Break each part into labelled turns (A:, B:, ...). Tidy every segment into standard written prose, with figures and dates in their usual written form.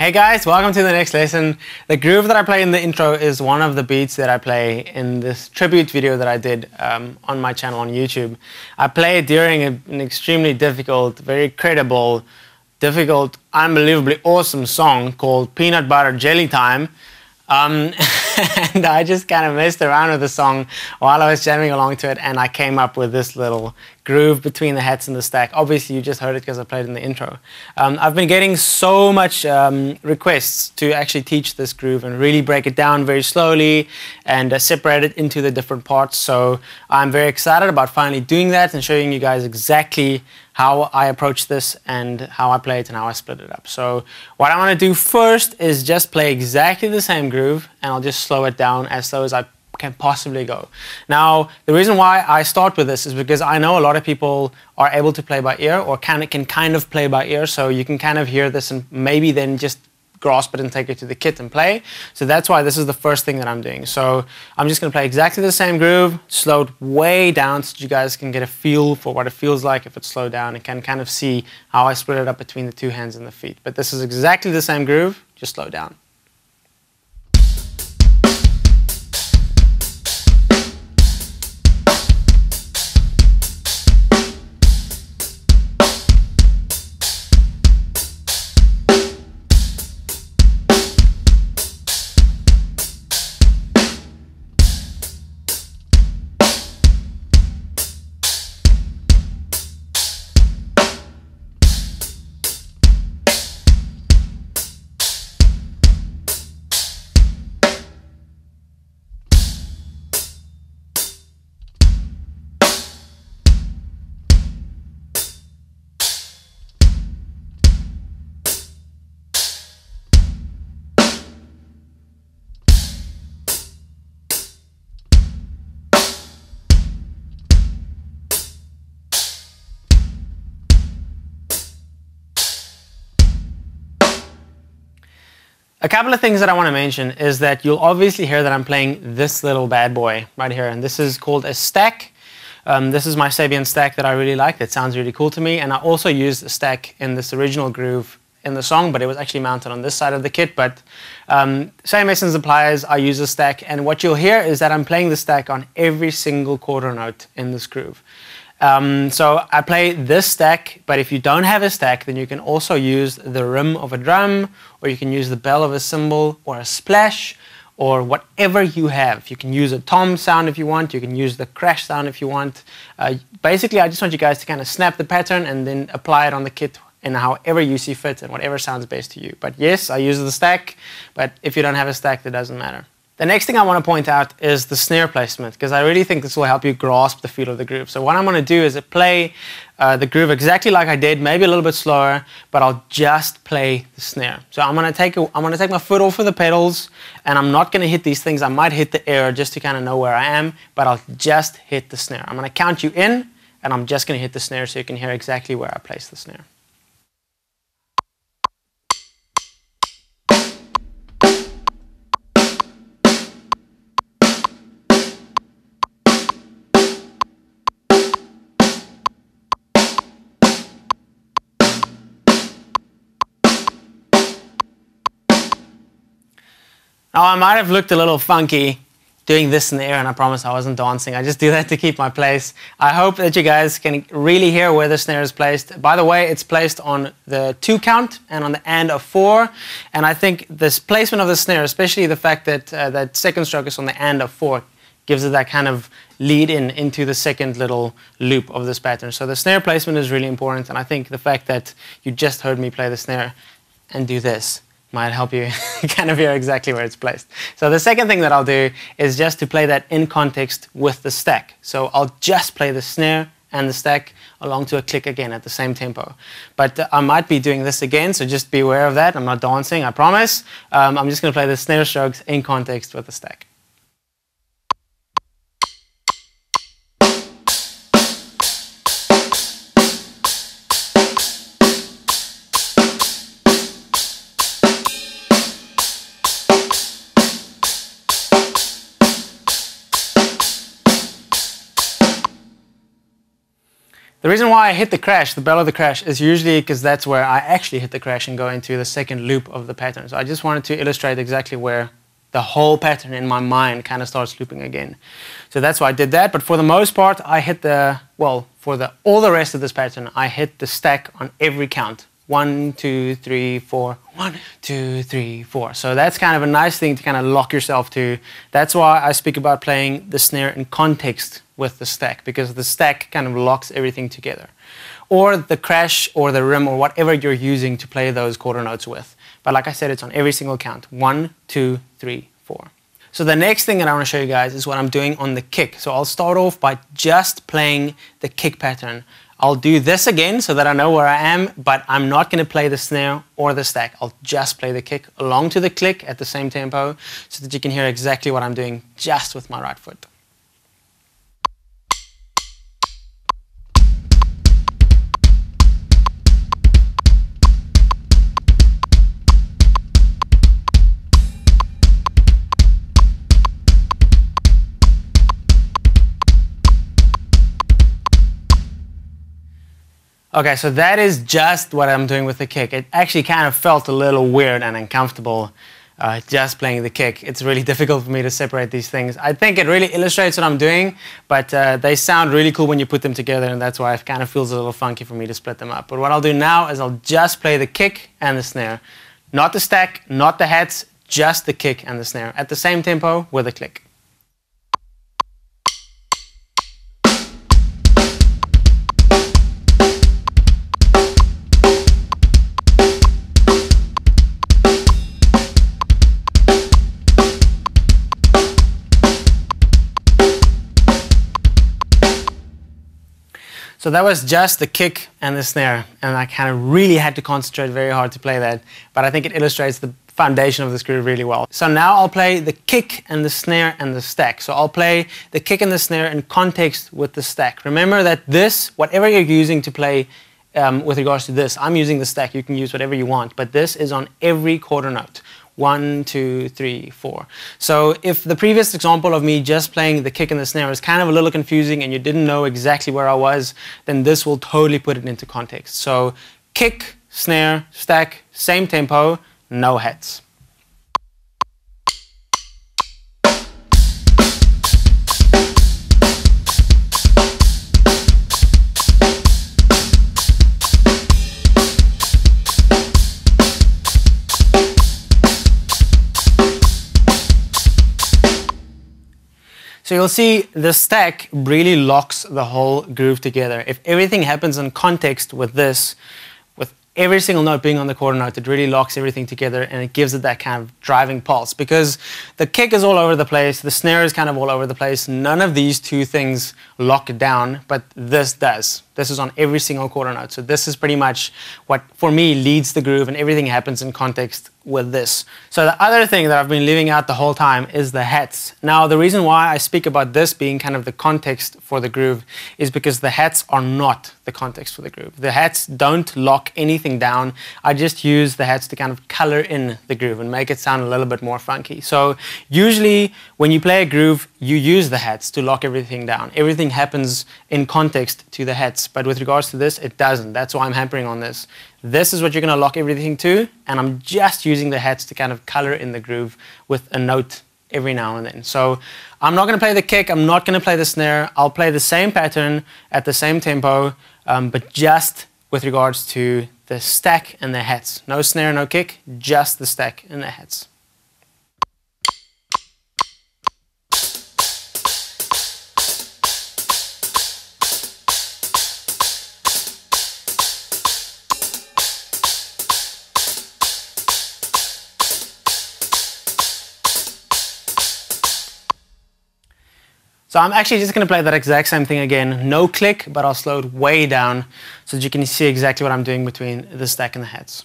A: Hey guys, welcome to the next lesson. The groove that I play in the intro is one of the beats that I play in this tribute video that I did on my channel on YouTube. I play it during an extremely difficult, very credible, unbelievably awesome song called Peanut Butter Jelly Time. And I just kind of messed around with the song while I was jamming along to it, and I came up with this little groove between the hats and the stack. Obviously you just heard it because I played it in the intro. I've been getting so much requests to actually teach this groove and really break it down very slowly and separate it into the different parts. So I'm very excited about finally doing that and showing you guys exactly how I approach this and how I play it and how I split it up. So what I want to do first is just play exactly the same groove, and I'll just slow it down as slow as I can possibly go. Now, the reason why I start with this is because I know a lot of people are able to play by ear or can kind of play by ear, so you can kind of hear this and maybe then just grasp it and take it to the kit and play. So that's why this is the first thing that I'm doing. So I'm just going to play exactly the same groove, slow it way down so that you guys can get a feel for what it feels like if it's slowed down and can kind of see how I split it up between the two hands and the feet. But this is exactly the same groove, just slow down. A couple of things that I want to mention is that you'll obviously hear that I'm playing this little bad boy right here, and this is called a stack. This is my Sabian stack that I really like. That sounds really cool to me, and I also used a stack in this original groove in the song, but it was actually mounted on this side of the kit. But same essence applies. I use a stack, and what you'll hear is that I'm playing the stack on every single quarter note in this groove. So I play this stack, but if you don't have a stack, then you can also use the rim of a drum, or you can use the bell of a cymbal, or a splash, or whatever you have. You can use a tom sound if you want, you can use the crash sound if you want. Basically, I just want you guys to kind of snap the pattern and then apply it on the kit in however you see fit and whatever sounds best to you. But yes, I use the stack, but if you don't have a stack, that doesn't matter. The next thing I want to point out is the snare placement, because I really think this will help you grasp the feel of the groove. So what I'm going to do is play the groove exactly like I did, maybe a little bit slower, but I'll just play the snare. So I'm going to take my foot off of the pedals, and I'm not going to hit these things. I might hit the air just to kind of know where I am, but I'll just hit the snare. I'm going to count you in, and I'm just going to hit the snare so you can hear exactly where I place the snare. Now, I might have looked a little funky doing this in the air, and I promise I wasn't dancing. I just do that to keep my place. I hope that you guys can really hear where the snare is placed. By the way, it's placed on the 2 count and on the and of 4. And I think this placement of the snare, especially the fact that that second stroke is on the and of 4, gives it that kind of lead into the second little loop of this pattern. So the snare placement is really important, and I think the fact that you just heard me play the snare and do this might help you kind of hear exactly where it's placed. So the second thing that I'll do is just to play that in context with the stack. So I'll just play the snare and the stack along to a click again at the same tempo. But I might be doing this again, so just be aware of that. I'm not dancing, I promise. I'm just going to play the snare strokes in context with the stack. The reason why I hit the crash, the bell of the crash, is usually because that's where I actually hit the crash and go into the second loop of the pattern. So I just wanted to illustrate exactly where the whole pattern in my mind kind of starts looping again. So that's why I did that. But for the most part, I hit the, well, for all the rest of this pattern, I hit the stack on every count. 1, 2, 3, 4, 1, 2, 3, 4. So that's kind of a nice thing to kind of lock yourself to. That's why I speak about playing the snare in context with the stack, because the stack kind of locks everything together. Or the crash or the rim or whatever you're using to play those quarter notes with. But like I said, it's on every single count. 1, 2, 3, 4. So the next thing that I want to show you guys is what I'm doing on the kick. So I'll start off by just playing the kick pattern. I'll do this again so that I know where I am, but I'm not going to play the snare or the stack. I'll just play the kick along to the click at the same tempo so that you can hear exactly what I'm doing just with my right foot. Okay, so that is just what I'm doing with the kick. It actually kind of felt a little weird and uncomfortable just playing the kick. It's really difficult for me to separate these things. I think it really illustrates what I'm doing, but they sound really cool when you put them together, and that's why it kind of feels a little funky for me to split them up. But what I'll do now is I'll just play the kick and the snare. Not the stack, not the hats, just the kick and the snare at the same tempo with a click. So that was just the kick and the snare, and I kind of really had to concentrate very hard to play that, but I think it illustrates the foundation of this groove really well. So now I'll play the kick and the snare and the stack. So I'll play the kick and the snare in context with the stack. Remember that this, whatever you're using to play with regards to this, I'm using the stack, you can use whatever you want, but this is on every quarter note. 1, 2, 3, 4. So if the previous example of me just playing the kick and the snare was kind of a little confusing and you didn't know exactly where I was, then this will totally put it into context. So kick, snare, stack, same tempo, no hats. So you'll see the stack really locks the whole groove together. If everything happens in context with this, with every single note being on the quarter note, it really locks everything together and it gives it that kind of driving pulse. Because the kick is all over the place, the snare is kind of all over the place. None of these two things lock it down, but this does. This is on every single quarter note. So this is pretty much what, for me, leads the groove, and everything happens in context with this. So the other thing that I've been leaving out the whole time is the hats. Now, the reason why I speak about this being kind of the context for the groove is because the hats are not the context for the groove. The hats don't lock anything down. I just use the hats to kind of color in the groove and make it sound a little bit more funky. So usually when you play a groove, you use the hats to lock everything down. Everything happens in context to the hats. But with regards to this, it doesn't. That's why I'm hampering on this. This is what you're going to lock everything to, and I'm just using the hats to kind of color in the groove with a note every now and then. So I'm not going to play the kick, I'm not going to play the snare. I'll play the same pattern at the same tempo, but just with regards to the stack and the hats. No snare, no kick, just the stack and the hats. So I'm actually just going to play that exact same thing again. No click, but I'll slow it way down so that you can see exactly what I'm doing between the stack and the hats.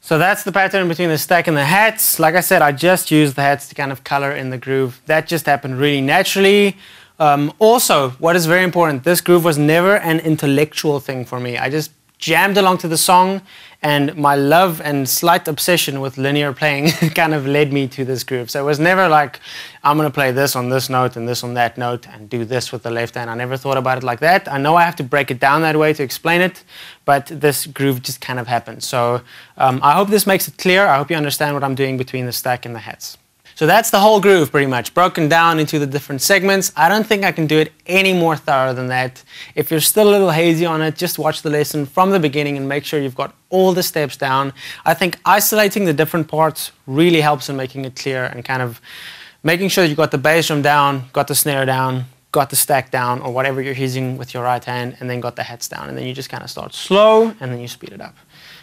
A: So that's the pattern between the stack and the hats. Like I said, I just used the hats to kind of color in the groove. That just happened really naturally. Also, what is very important, this groove was never an intellectual thing for me. I just jammed along to the song, and my love and slight obsession with linear playing kind of led me to this groove. So it was never like, I'm going to play this on this note and this on that note and do this with the left hand. I never thought about it like that. I know I have to break it down that way to explain it, but this groove just kind of happened. So I hope this makes it clear. I hope you understand what I'm doing between the stack and the hats. So that's the whole groove pretty much, broken down into the different segments. I don't think I can do it any more thorough than that. If you're still a little hazy on it, just watch the lesson from the beginning and make sure you've got all the steps down. I think isolating the different parts really helps in making it clear and kind of making sure you've got the bass drum down, got the snare down, got the stack down, or whatever you're using with your right hand, and then got the hats down. And then you just kind of start slow and then you speed it up.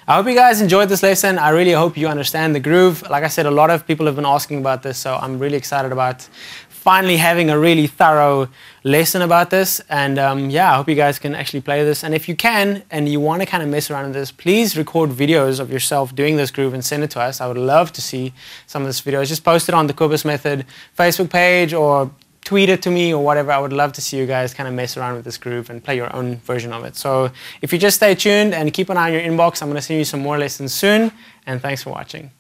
A: I hope you guys enjoyed this lesson. I really hope you understand the groove. Like I said, a lot of people have been asking about this, so I'm really excited about finally having a really thorough lesson about this. And yeah, I hope you guys can actually play this. And if you can, and you want to kind of mess around with this, please record videos of yourself doing this groove and send it to us. I would love to see some of this videos. Just post it on the Cobus Method Facebook page or tweet it to me or whatever. I would love to see you guys kind of mess around with this groove and play your own version of it. So if you just stay tuned and keep an eye on your inbox, I'm going to send you some more lessons soon. And thanks for watching.